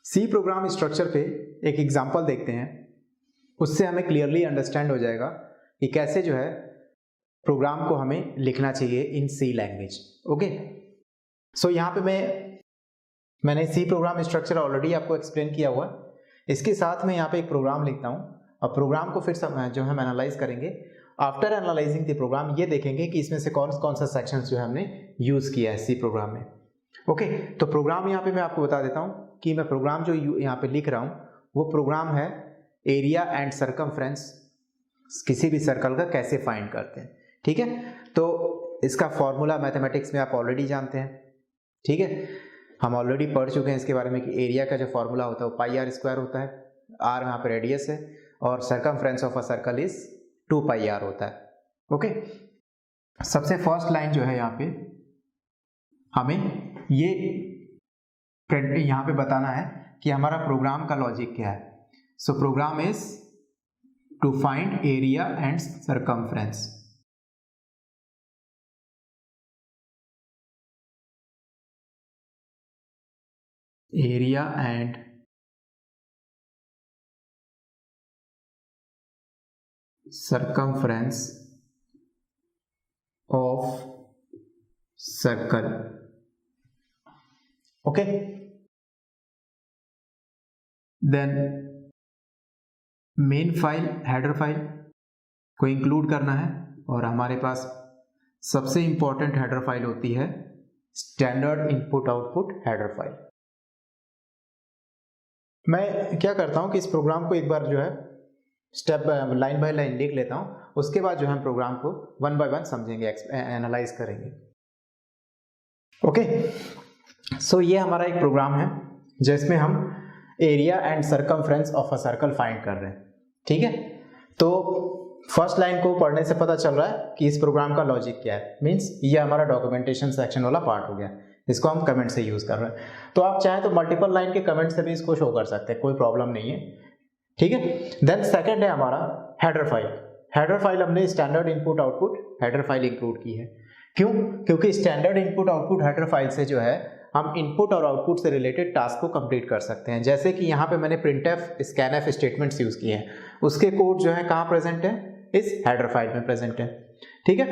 C program structure पे एक example देखते हैं, उससे हमें क्लियरली अंडरस्टैंड हो जाएगा कि कैसे जो है प्रोग्राम को हमें लिखना चाहिए इन सी लैंग्वेज। ओके, सो यहाँ पे मैंने सी प्रोग्राम स्ट्रक्चर ऑलरेडी आपको एक्सप्लेन किया हुआ है। इसके साथ में यहाँ पे एक प्रोग्राम लिखता हूँ और प्रोग्राम को फिर जो है हम एनालाइज करेंगे। आफ्टर एनालाइजिंग द प्रोग्राम ये देखेंगे कि इसमें से कौन कौन सा सेक्शंस जो है हमने यूज किया है सी प्रोग्राम में। ओके, तो प्रोग्राम यहाँ पे मैं आपको बता देता हूँ कि मैं प्रोग्राम जो यहाँ पे लिख रहा हूँ वो प्रोग्राम है एरिया एंड सरकमफ्रेंस, किसी भी सर्कल का कैसे फाइंड करते हैं। ठीक है, तो इसका फॉर्मूला मैथमेटिक्स में आप ऑलरेडी जानते हैं। ठीक है, हम ऑलरेडी पढ़ चुके हैं इसके बारे में कि एरिया का जो फॉर्मूला होता है वो पाई आर स्क्वायर होता है, आर यहाँ पे रेडियस है, और circumference of a circle is 2 pi r होता है। ओके, सबसे फर्स्ट लाइन जो है यहाँ पे हमें ये यहाँ पे बताना है कि हमारा प्रोग्राम का लॉजिक क्या है। So program is to find area and circumference. Area and circumference of circle। Okay, then main file header file को इंक्लूड करना है, और हमारे पास सबसे इंपॉर्टेंट हेडर फाइल होती है standard input output header file. मैं क्या करता हूं कि इस प्रोग्राम को एक बार जो है स्टेप लाइन बाय लाइन लिख लेता हूं, उसके बाद जो है हम प्रोग्राम को वन बाय वन समझेंगे, एनालाइज करेंगे। ओके, सो ये हमारा एक प्रोग्राम है जिसमें हम area and circumference of a circle find कर रहे हैं। ठीक है, तो फर्स्ट लाइन को पढ़ने से पता चल रहा है कि इस प्रोग्राम का लॉजिक क्या है। मींस ये हमारा डॉक्यूमेंटेशन सेक्शन वाला पार्ट हो गया, इसको हम कमेंट से यूज कर रहे हैं। तो आप चाहें तो मल्टीपल लाइन के कमेंट से भी इसको शो कर सकते हैं, कोई प्रॉब्लम नहीं है। ठीक है, देन सेकंड है हमारा हेडर फाइल। हेडर फाइल हमने standard input output header file include की है। क्यों? क्योंकि standard input output header file से जो है हम इनपुट और आउटपुट से रिलेटेड टास्क को कंप्लीट कर सकते हैं। जैसे कि यहाँ पे मैंने प्रिंटफ, स्कैनफ स्टेटमेंट्स यूज किए हैं, उसके कोड जो है कहाँ प्रेजेंट है, इस हेडर फाइल में प्रेजेंट है। ठीक है,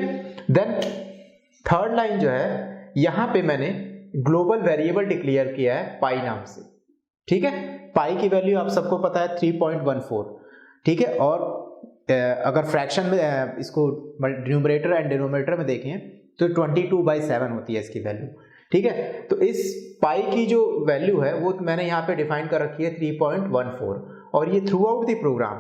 देन थर्ड लाइन जो है यहाँ पे मैंने ग्लोबल वेरिएबल डिक्लेयर किया है पाई नाम से। ठीक है, पाई की वैल्यू आप सबको पता है 3.14। ठीक है, और अगर फ्रैक्शन में इसको न्यूमरेटर एंड डिनोमिनेटर में देखें तो 22/7 होती है इसकी वैल्यू। ठीक है, तो इस पाई की जो वैल्यू है वो मैंने यहाँ पे डिफाइन कर रखी है 3.14, और ये थ्रू आउट द प्रोग्राम,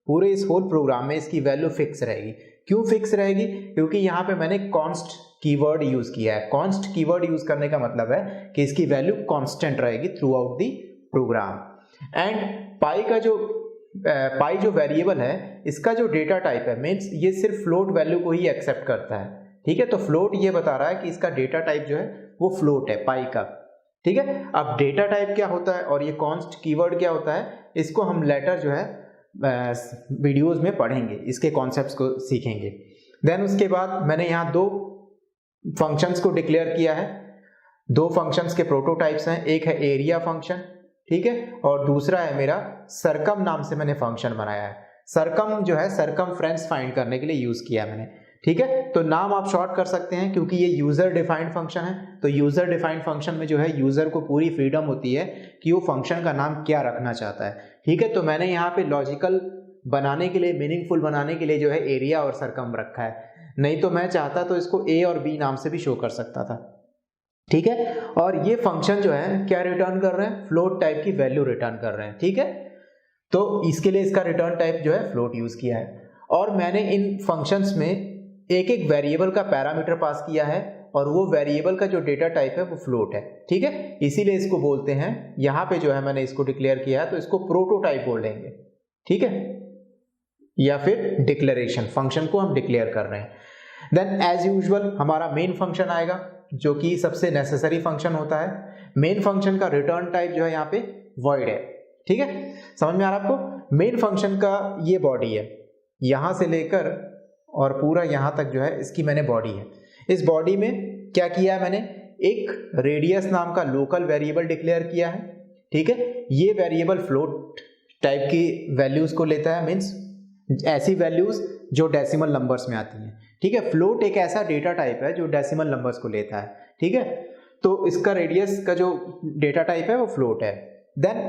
पूरे इस होल प्रोग्राम में इसकी वैल्यू फिक्स रहेगी। क्यों फिक्स रहेगी? क्योंकि यहाँ पे मैंने कॉन्स्ट कीवर्ड यूज किया है। कॉन्स्ट कीवर्ड यूज करने का मतलब है कि इसकी वैल्यू कांस्टेंट रहेगी throughout the program. And pi जो वेरिएबल है, इसका जो डेटा टाइप है, मीन्स ये सिर्फ फ्लोट वैल्यू को ही एक्सेप्ट करता है। ठीक है, तो फ्लोट ये बता रहा है कि इसका डेटा टाइप जो है वो फ्लोट है पाई का। ठीक है, अब डेटा टाइप क्या होता है और ये कॉन्स्ट कीवर्ड क्या होता है, इसको हम लेटर जो है वीडियोज में पढ़ेंगे, इसके कॉन्सेप्ट्स को सीखेंगे। देन उसके बाद मैंने यहाँ दो फंक्शंस को डिक्लेयर किया है। दो फंक्शंस के प्रोटोटाइप्स हैं, एक है एरिया फंक्शन, ठीक है, और दूसरा है मेरा सरकम नाम से मैंने फंक्शन बनाया है। सरकम जो है सरकमफ्रेंस फाइंड करने के लिए यूज किया है मैंने। ठीक है, तो नाम आप शॉर्ट कर सकते हैं क्योंकि ये यूजर डिफाइंड फंक्शन है। तो यूजर डिफाइंड फंक्शन में जो है यूजर को पूरी फ्रीडम होती है कि वो फंक्शन का नाम क्या रखना चाहता है। ठीक है, तो मैंने यहाँ पे लॉजिकल बनाने के लिए, मीनिंगफुल बनाने के लिए जो है एरिया और सरकम रखा है, नहीं तो मैं चाहता तो इसको ए और बी नाम से भी शो कर सकता था। ठीक है, और ये फंक्शन जो है क्या रिटर्न कर रहे हैं, फ्लोट टाइप की वैल्यू रिटर्न कर रहे हैं। ठीक है, तो इसके लिए इसका रिटर्न टाइप जो है फ्लोट यूज किया है, और मैंने इन फंक्शंस में एक एक वेरिएबल का पैरामीटर पास किया है, और वो वेरिएबल का जो डेटा टाइप है वो फ्लोट है। ठीक है, इसीलिए इसको बोलते हैं, यहाँ पे जो है मैंने इसको डिक्लेयर किया है तो इसको प्रोटोटाइप बोलेंगे। ठीक है, या फिर डिक्लेरेशन, फंक्शन को हम डिक्लेयर कर रहे हैं। देन एज यूजुअल हमारा मेन फंक्शन आएगा जो कि सबसे नेसेसरी फंक्शन होता है। मेन फंक्शन का रिटर्न टाइप जो है यहाँ पे वॉइड है। ठीक है, समझ में आ रहा है आपको? मेन फंक्शन का ये बॉडी है, यहां से लेकर और पूरा यहां तक जो है इसकी मैंने बॉडी है। इस बॉडी में क्या किया है मैंने, एक रेडियस नाम का लोकल वेरिएबल डिक्लेयर किया है। ठीक है। ये वेरिएबल फ्लोट टाइप की वैल्यूज को लेता है, मीन्स ऐसी वैल्यूज जो डेसिमल नंबर्स में आती हैं, ठीक है। फ्लोट एक ऐसा डेटा टाइप है जो डेसिमल नंबर्स को लेता है, ठीक है। तो इसका रेडियस का जो डेटा टाइप है वो फ्लोट है। देन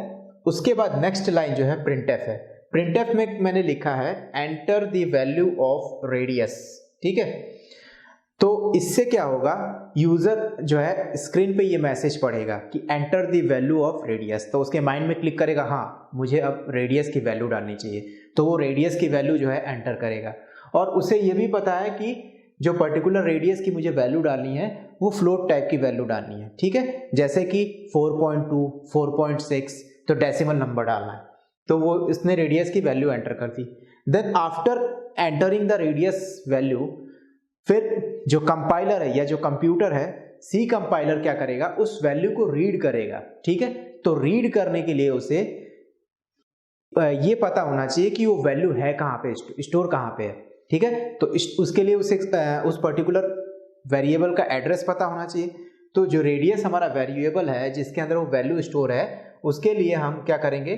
उसके बाद नेक्स्ट लाइन जो है प्रिंटएफ है। प्रिंटएफ में मैंने लिखा है enter the value of radius, ठीक है। तो इससे क्या होगा, यूजर जो है स्क्रीन पे ये मैसेज पढ़ेगा कि enter the value of radius, तो उसके माइंड में क्लिक करेगा, हाँ मुझे अब रेडियस की वैल्यू डालनी चाहिए, तो वो रेडियस की वैल्यू जो है एंटर करेगा। और उसे ये भी पता है कि जो पर्टिकुलर रेडियस की मुझे वैल्यू डालनी है वो फ्लोट टाइप की वैल्यू डालनी है, ठीक है। जैसे कि 4.2, 4.6, तो डेसिमल नंबर डालना है, तो वो इसने रेडियस की वैल्यू एंटर कर दी। Then after entering the radius value, फिर जो कंपाइलर है या जो कंप्यूटर है, सी कंपाइलर क्या करेगा, उस वैल्यू को रीड करेगा, ठीक है। तो रीड करने के लिए उसे ये पता होना चाहिए कि वो वैल्यू है कहाँ पे, स्टोर कहाँ पे है, ठीक है। तो उसके लिए उसे उस पर्टिकुलर वेरिएबल का एड्रेस पता होना चाहिए। तो जो रेडियस हमारा वेरिएबल है जिसके अंदर वो वैल्यू स्टोर है, उसके लिए हम क्या करेंगे,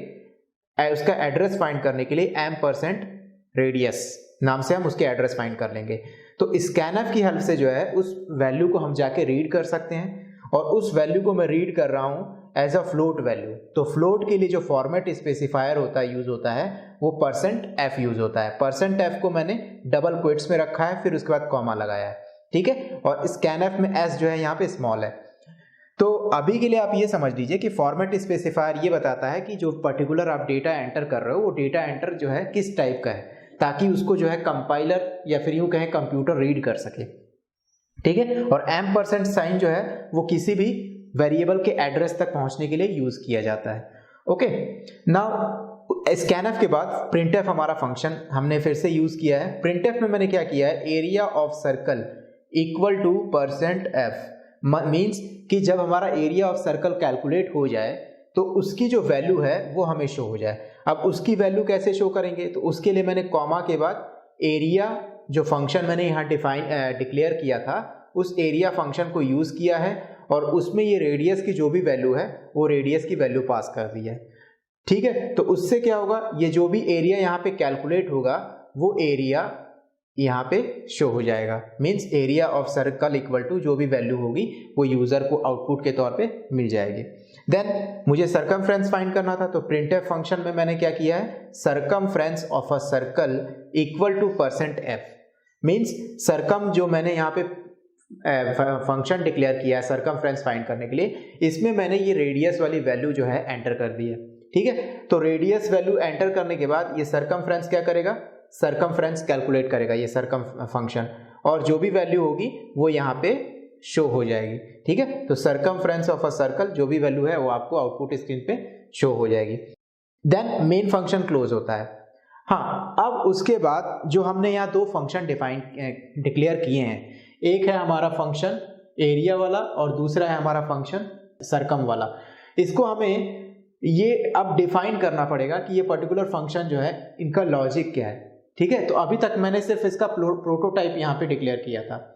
उसका एड्रेस फाइंड करने के लिए %radius नाम से हम उसके एड्रेस फाइंड कर लेंगे। तो स्कैनफ की हेल्प से जो है उस वैल्यू को हम जाके रीड कर सकते हैं, और उस वैल्यू को मैं रीड कर रहा हूं एज अ फ्लोट वैल्यू। तो फ्लोट के लिए जो फॉर्मेट स्पेसिफायर होता है, यूज होता है, वो %f यूज होता है। %f को मैंने डबल क्वेट्स में रखा है, फिर उसके बाद कॉमा लगाया है, ठीक है। और स्कैनफ में s जो है यहाँ पे स्मॉल है। तो अभी के लिए आप ये समझ लीजिए कि फॉर्मेट स्पेसिफायर ये बताता है कि जो पर्टिकुलर आप डेटा एंटर कर रहे हो वो डेटा एंटर जो है किस टाइप का है, ताकि उसको जो है कंपाइलर या फिर यूं कहें कंप्यूटर रीड कर सके, ठीक है। और % साइन जो है वो किसी भी वेरिएबल के एड्रेस तक पहुंचने के लिए यूज किया जाता है। ओके, नाउ स्कैनफ के बाद प्रिंटएफ हमारा फंक्शन हमने फिर से यूज किया है। प्रिंटएफ में मैंने क्या किया है, area of circle equal to %f, means कि जब हमारा एरिया ऑफ सर्कल कैलकुलेट हो जाए तो उसकी जो वैल्यू है वो हमें शो हो जाए। अब उसकी वैल्यू कैसे शो करेंगे, तो उसके लिए मैंने कॉमा के बाद एरिया जो फंक्शन मैंने यहाँ डिक्लेयर किया था, उस एरिया फंक्शन को यूज किया है, और उसमें ये रेडियस की जो भी वैल्यू है वो रेडियस की वैल्यू पास कर दी है, ठीक है। तो उससे क्या होगा, ये जो भी एरिया यहाँ पे कैलकुलेट होगा वो एरिया यहाँ पे शो हो जाएगा। Means area of circle equal to जो भी वैल्यू होगी वो यूजर को आउटपुट के तौर पे मिल जाएगी। देन मुझे सरकमफ्रेंस फाइंड करना था, तो प्रिंटएफ फंक्शन में मैंने क्या किया है, circumference of a circle equal to %f, means circum जो मैंने यहाँ पे फंक्शन डिक्लेयर किया है सरकमफ्रेंस फाइंड करने के लिए, इसमें मैंने ये रेडियस वाली वैल्यू जो है एंटर कर दी है, ठीक है। तो रेडियस वैल्यू एंटर करने के बाद ये सरकमफ्रेंस क्या करेगा, सरकमफ्रेंस कैलकुलेट करेगा ये सरकम फंक्शन, और जो भी वैल्यू होगी वो यहाँ पे शो हो जाएगी, ठीक है। तो सरकमफ्रेंस ऑफ अ सर्कल जो भी वैल्यू है वो आपको आउटपुट स्क्रीन पे शो हो जाएगी। देन मेन फंक्शन क्लोज होता है। हाँ, अब उसके बाद जो हमने यहाँ दो फंक्शन डिक्लेयर किए हैं, एक है हमारा फंक्शन एरिया वाला और दूसरा है हमारा फंक्शन सरकम वाला। इसको हमें ये अब डिफाइन करना पड़ेगा कि ये पर्टिकुलर फंक्शन जो है इनका लॉजिक क्या है, ठीक है। तो अभी तक मैंने सिर्फ इसका प्रोटोटाइप यहाँ पे डिक्लेयर किया था।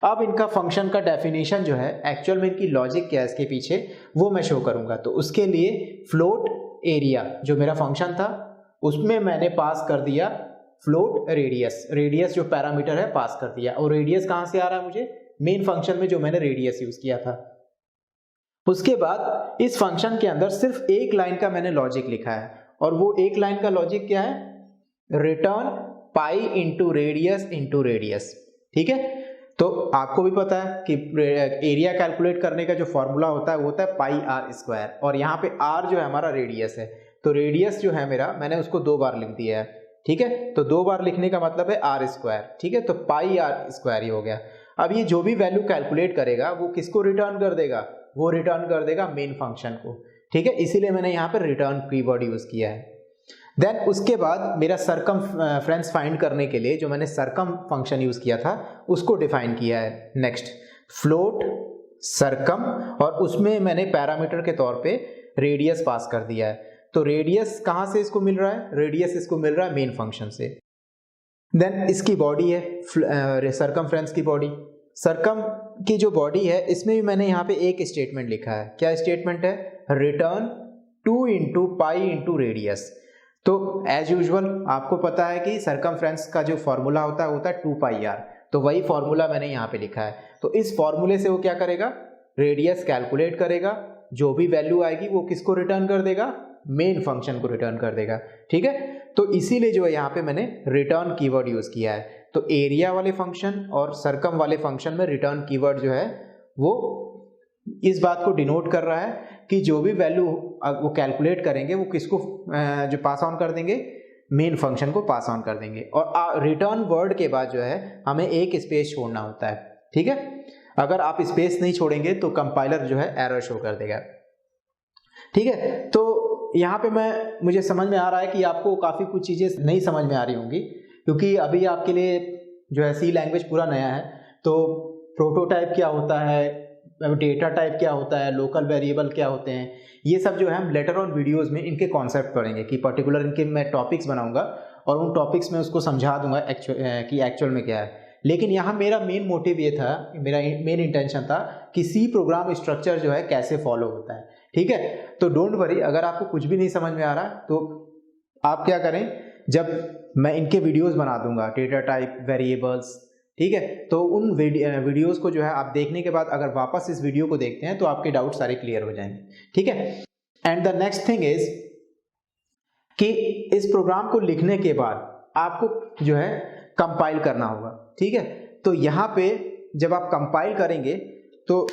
अब इनका फंक्शन का डेफिनेशन जो है, एक्चुअल में इनकी लॉजिक क्या है इसके पीछे, वो मैं शो करूंगा। तो उसके लिए फ्लोट एरिया जो मेरा फंक्शन था उसमें मैंने पास कर दिया फ्लोट रेडियस, रेडियस जो पैरामीटर है पास कर दिया। और रेडियस कहाँ से आ रहा है मुझे, मेन फंक्शन में जो मैंने रेडियस यूज किया था। उसके बाद इस फंक्शन के अंदर सिर्फ एक लाइन का मैंने लॉजिक लिखा है, और वो एक लाइन का लॉजिक क्या है, रिटर्न पाई इंटू रेडियस, ठीक है। तो आपको भी पता है कि एरिया कैलकुलेट करने का जो फॉर्मूला होता है वो होता है πr², और यहाँ पे r जो है हमारा रेडियस है। तो रेडियस जो है मेरा, मैंने उसको 2 बार लिख दिया है, ठीक है। तो 2 बार लिखने का मतलब है r², ठीक है। तो πr² ही हो गया। अब ये जो भी वैल्यू कैलकुलेट करेगा वो किसको रिटर्न कर देगा, वो रिटर्न कर देगा मेन फंक्शन को, ठीक है। इसीलिए मैंने यहाँ पर रिटर्न कीवर्ड यूज किया है। देन उसके बाद मेरा सरकमफ्रेंस फाइंड करने के लिए जो मैंने सरकम फंक्शन यूज किया था उसको डिफाइन किया है। नेक्स्ट फ्लोट सरकम, और उसमें मैंने पैरामीटर के तौर पे रेडियस पास कर दिया है। तो रेडियस कहाँ से इसको मिल रहा है, रेडियस इसको मिल रहा है मेन फंक्शन से। देन इसकी बॉडी है सरकमफ्रेंस की बॉडी, सरकम की जो बॉडी है इसमें भी मैंने यहाँ पे एक स्टेटमेंट लिखा है। क्या स्टेटमेंट है, return 2 into pi into radius. तो एज यूजुअल आपको पता है कि सरकमफ्रेंस का जो फॉर्मूला होता है 2 पाई आर, तो वही फॉर्मूला मैंने यहाँ पे लिखा है। तो इस फॉर्मूले से वो क्या करेगा, रेडियस कैलकुलेट करेगा, जो भी वैल्यू आएगी वो किसको रिटर्न कर देगा, मेन फंक्शन को रिटर्न कर देगा। ठीक है, तो इसीलिए जो है यहाँ पे मैंने रिटर्न कीवर्ड यूज किया है। तो एरिया वाले फंक्शन और सरकम वाले फंक्शन में रिटर्न कीवर्ड जो है वो इस बात को डिनोट कर रहा है कि जो भी वैल्यू वो कैलकुलेट करेंगे वो किसको जो पास ऑन कर देंगे, मेन फंक्शन को पास ऑन कर देंगे। और रिटर्न वर्ड के बाद जो है हमें एक स्पेस छोड़ना होता है। ठीक है, अगर आप स्पेस नहीं छोड़ेंगे तो कंपाइलर जो है एरर शो कर देगा। ठीक है, तो यहाँ पे मुझे समझ में आ रहा है कि आपको काफ़ी कुछ चीज़ें नहीं समझ में आ रही होंगी, क्योंकि अभी आपके लिए जो है सी लैंग्वेज पूरा नया है। तो प्रोटोटाइप क्या होता है, डेटा टाइप क्या होता है, लोकल वेरिएबल क्या होते हैं, ये सब जो है हम लेटर ऑन वीडियोस में इनके कॉन्सेप्ट पढ़ेंगे कि पर्टिकुलर इनके मैं टॉपिक्स बनाऊंगा और उन टॉपिक्स में उसको समझा दूंगा कि एक्चुअल में क्या है। लेकिन यहाँ मेरा मेन मोटिव ये था, मेरा मेन इंटेंशन था कि सी प्रोग्राम स्ट्रक्चर जो है कैसे फॉलो होता है। ठीक है, तो डोंट वरी, अगर आपको कुछ भी नहीं समझ में आ रहा तो आप क्या करें, जब मैं इनके वीडियोस बना दूंगा डेटा टाइप, वेरिएबल्स, ठीक है, तो उन वीडियोस को जो है आप देखने के बाद अगर वापस इस वीडियो को देखते हैं तो आपके डाउट सारे क्लियर हो जाएंगे। ठीक है, and the next thing is कि इस प्रोग्राम को लिखने के बाद आपको जो है कंपाइल करना होगा। ठीक है, तो यहाँ पे जब आप कंपाइल करेंगे तो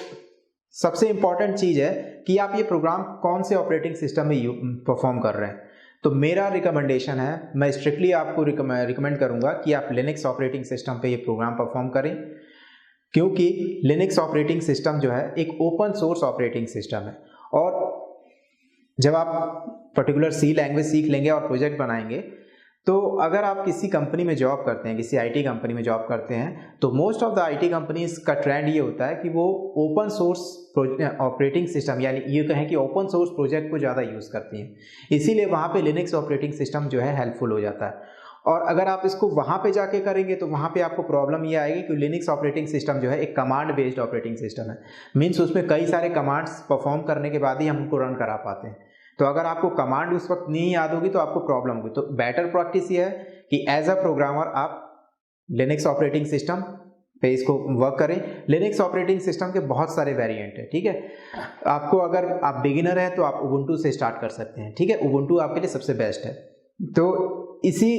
सबसे इंपॉर्टेंट चीज है कि आप ये प्रोग्राम कौन से ऑपरेटिंग सिस्टम में परफॉर्म कर रहे हैं। तो मेरा रिकमेंडेशन है, मैं स्ट्रिक्टली आपको रिकमेंड करूंगा कि आप लिनक्स ऑपरेटिंग सिस्टम पे ये प्रोग्राम परफॉर्म करें, क्योंकि लिनक्स ऑपरेटिंग सिस्टम जो है एक ओपन सोर्स ऑपरेटिंग सिस्टम है। और जब आप पर्टिकुलर सी लैंग्वेज सीख लेंगे और प्रोजेक्ट बनाएंगे, तो अगर आप किसी कंपनी में जॉब करते हैं, किसी आईटी कंपनी में जॉब करते हैं, तो most of the IT companies का ट्रेंड ये होता है कि वो ओपन सोर्स ऑपरेटिंग सिस्टम, यानी ये कहें कि ओपन सोर्स प्रोजेक्ट को ज़्यादा यूज़ करती हैं। इसीलिए वहाँ पे लिनक्स ऑपरेटिंग सिस्टम जो है हेल्पफुल हो जाता है। और अगर आप इसको वहाँ पे जाके करेंगे तो वहाँ पे आपको प्रॉब्लम ये आएगी कि लिनक्स ऑपरेटिंग सिस्टम जो है एक कमांड बेस्ड ऑपरेटिंग सिस्टम है। मीन्स उसमें कई सारे कमांड्स परफॉर्म करने के बाद ही हम उनको रन करा पाते हैं। तो अगर आपको कमांड उस वक्त नहीं याद होगी तो आपको प्रॉब्लम होगी। तो बेटर प्रैक्टिस ये है कि एज अ प्रोग्रामर आप लिनक्स ऑपरेटिंग सिस्टम पे इसको वर्क करें। लिनक्स ऑपरेटिंग सिस्टम के बहुत सारे वेरिएंट है। ठीक है, आपको अगर आप बिगिनर है तो आप उबुंटू से स्टार्ट कर सकते हैं। ठीक है, उबुंटू आपके लिए सबसे बेस्ट है। तो इसी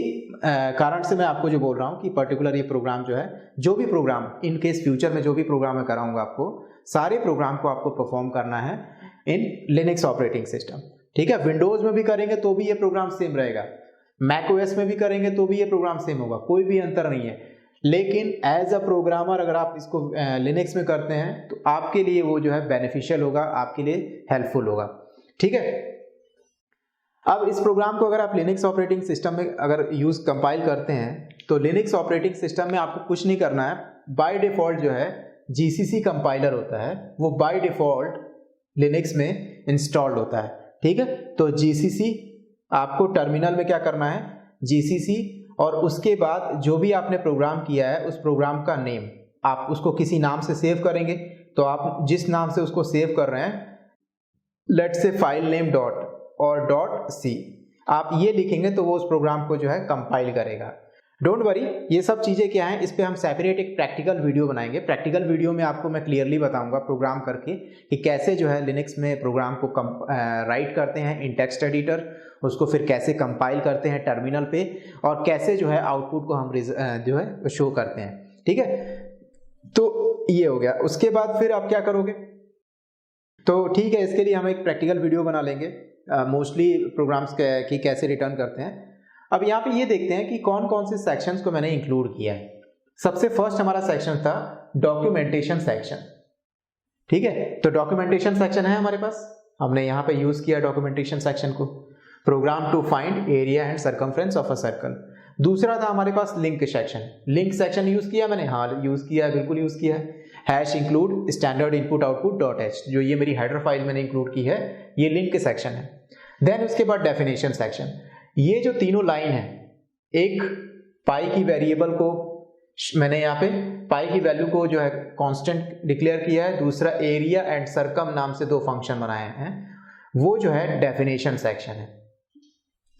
कारण से मैं आपको जो बोल रहा हूँ कि पर्टिकुलर ये प्रोग्राम जो है, जो भी प्रोग्राम इन केस फ्यूचर में जो भी प्रोग्राम मैं कराऊंगा आपको, सारे प्रोग्राम को आपको परफॉर्म करना है इन लिनक्स ऑपरेटिंग सिस्टम। ठीक है, विंडोज में भी करेंगे तो भी ये प्रोग्राम सेम रहेगा, मैक ओएस में भी करेंगे तो भी ये प्रोग्राम सेम होगा, कोई भी अंतर नहीं है। लेकिन एज अ प्रोग्रामर अगर आप इसको लिनक्स में करते हैं तो आपके लिए वो जो है बेनिफिशियल होगा, आपके लिए हेल्पफुल होगा। ठीक है, अब इस प्रोग्राम को अगर आप लिनक्स ऑपरेटिंग सिस्टम में अगर यूज कंपाइल करते हैं तो लिनक्स ऑपरेटिंग सिस्टम में आपको कुछ नहीं करना है। बाय डिफॉल्ट जो है जीसीसी कंपाइलर होता है, वो बाय डिफॉल्ट लिनक्स में इंस्टॉल्ड होता है। ठीक है, तो जीसीसी आपको टर्मिनल में क्या करना है, जीसीसी, और उसके बाद जो भी आपने प्रोग्राम किया है उस प्रोग्राम का नेम आप उसको किसी नाम से सेव करेंगे। तो आप जिस नाम से उसको सेव कर रहे हैं, let's say file name dot और डॉट सी, आप ये लिखेंगे तो वो उस प्रोग्राम को जो है कंपाइल करेगा। डोंट वरी, ये सब चीज़ें क्या हैं, इस पे हम सेपरेट एक प्रैक्टिकल वीडियो बनाएंगे। प्रैक्टिकल वीडियो में आपको मैं क्लियरली बताऊंगा प्रोग्राम करके कि कैसे जो है लिनक्स में प्रोग्राम को राइट करते हैं इन टेक्स्ट एडिटर, उसको फिर कैसे कंपाइल करते हैं टर्मिनल पे, और कैसे जो है आउटपुट को हम जो है शो करते हैं। ठीक है, तो ये हो गया। उसके बाद फिर आप क्या करोगे, तो ठीक है, इसके लिए हम एक प्रैक्टिकल वीडियो बना लेंगे मोस्टली प्रोग्राम्स की कैसे रिटर्न करते हैं। अब यहाँ पे ये देखते हैं कि कौन कौन से सेक्शंस को मैंने इंक्लूड किया है। सबसे फर्स्ट हमारा सेक्शन था डॉक्यूमेंटेशन सेक्शन। ठीक है, तो डॉक्यूमेंटेशन सेक्शन है हमारे पास, हमने यहाँ पे यूज किया डॉक्यूमेंटेशन सेक्शन को, program to find area and circumference of a circle. दूसरा था हमारे पास link section. Link section use किया मैंने, हाँ यूज किया है, बिल्कुल यूज किया है। Hash include standard input output dot H, जो ये मेरी हेडर फाइल मैंने इंक्लूड की है, ये लिंक सेक्शन है। देन उसके बाद डेफिनेशन सेक्शन। ये जो तीनों लाइन है, एक पाई की वेरिएबल को मैंने यहाँ पे पाई की वैल्यू को जो है कांस्टेंट डिक्लेयर किया है, दूसरा एरिया एंड सरकम नाम से दो फंक्शन बनाए हैं, वो जो है डेफिनेशन सेक्शन है।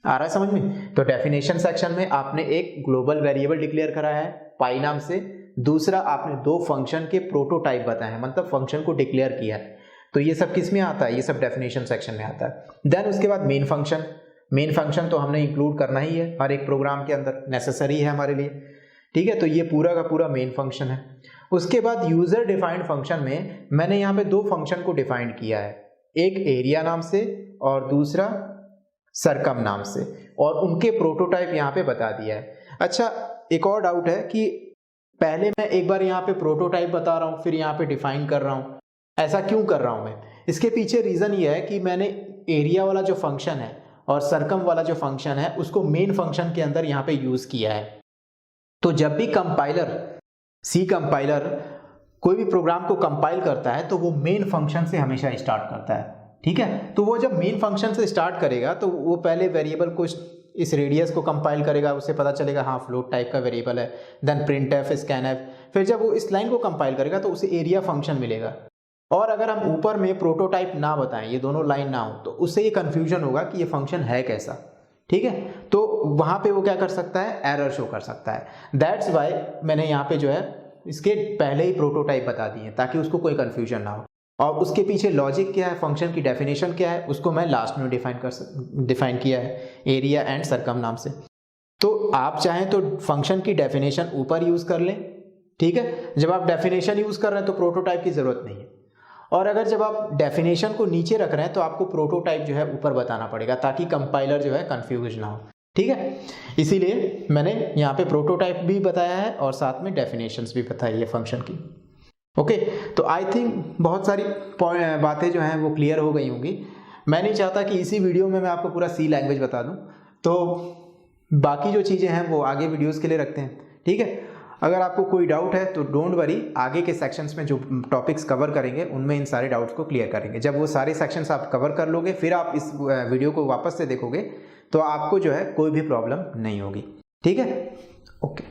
आ रहा है समझ में? तो डेफिनेशन सेक्शन में आपने एक ग्लोबल वेरिएबल डिक्लेयर करा है पाई नाम से, दूसरा आपने दो फंक्शन के प्रोटोटाइप बताए हैं, मतलब फंक्शन को डिक्लेयर किया है। तो ये सब किस में आता है? ये सब डेफिनेशन सेक्शन में आता है। देन उसके बाद मेन फंक्शन, मेन फंक्शन तो हमने इंक्लूड करना ही है हर एक प्रोग्राम के अंदर, नेसेसरी है हमारे लिए, ठीक है। तो ये पूरा का पूरा मेन फंक्शन है। उसके बाद यूजर डिफाइंड फंक्शन में मैंने यहाँ पे दो फंक्शन को डिफाइंड किया है, एक एरिया नाम से और दूसरा सरकम नाम से, और उनके प्रोटोटाइप यहाँ पे बता दिया है। अच्छा, एक और डाउट है कि पहले मैं एक बार यहाँ पे प्रोटोटाइप बता रहा हूँ फिर यहाँ पे डिफाइन कर रहा हूँ, ऐसा क्यों कर रहा हूँ मैं? इसके पीछे रीजन ये है कि मैंने एरिया वाला जो फंक्शन है और सरकम वाला जो फंक्शन है उसको मेन फंक्शन के अंदर यहाँ पे यूज किया है। तो जब भी कंपाइलर, सी कंपाइलर कोई भी प्रोग्राम को कंपाइल करता है तो वो मेन फंक्शन से हमेशा स्टार्ट करता है, ठीक है। तो वो जब मेन फंक्शन से स्टार्ट करेगा तो वो पहले वेरिएबल को, इस रेडियस को कंपाइल करेगा, उसे पता चलेगा हाँ फ्लोट टाइप का वेरिएबल है, देन printf scanf, फिर जब वो इस लाइन को कंपाइल करेगा तो उसे एरिया फंक्शन मिलेगा। और अगर हम ऊपर में प्रोटोटाइप ना बताएं, ये दोनों लाइन ना हो, तो उससे ये कंफ्यूजन होगा कि ये फंक्शन है कैसा, ठीक है। तो वहां पे वो क्या कर सकता है? एरर शो कर सकता है। दैट्स वाई मैंने यहाँ पे जो है इसके पहले ही प्रोटोटाइप बता दिए ताकि उसको कोई कंफ्यूजन ना हो। और उसके पीछे लॉजिक क्या है, फंक्शन की डेफिनेशन क्या है, उसको मैं लास्ट में डिफाइन किया है, एरिया एंड सरकम नाम से। तो आप चाहें तो फंक्शन की डेफिनेशन ऊपर यूज कर लें, ठीक है। जब आप डेफिनेशन यूज कर रहे हैं तो प्रोटोटाइप की जरूरत नहीं है, और अगर जब आप डेफिनेशन को नीचे रख रहे हैं तो आपको प्रोटोटाइप जो है ऊपर बताना पड़ेगा ताकि कंपाइलर जो है कंफ्यूज ना हो, ठीक है। इसीलिए मैंने यहाँ पे प्रोटोटाइप भी बताया है और साथ में डेफिनेशंस भी बताई है फंक्शन की। ओके, तो आई थिंक बहुत सारी बातें जो हैं वो क्लियर हो गई होंगी। मैं नहीं चाहता कि इसी वीडियो में मैं आपको पूरा सी लैंग्वेज बता दूं, तो बाकी जो चीज़ें हैं वो आगे वीडियोस के लिए रखते हैं, ठीक है। अगर आपको कोई डाउट है तो डोंट वरी, आगे के सेक्शंस में जो टॉपिक्स कवर करेंगे उनमें इन सारे डाउट्स को क्लियर करेंगे। जब वो सारे सेक्शंस आप कवर कर लोगे फिर आप इस वीडियो को वापस से देखोगे तो आपको जो है कोई भी प्रॉब्लम नहीं होगी, ठीक है। ओके।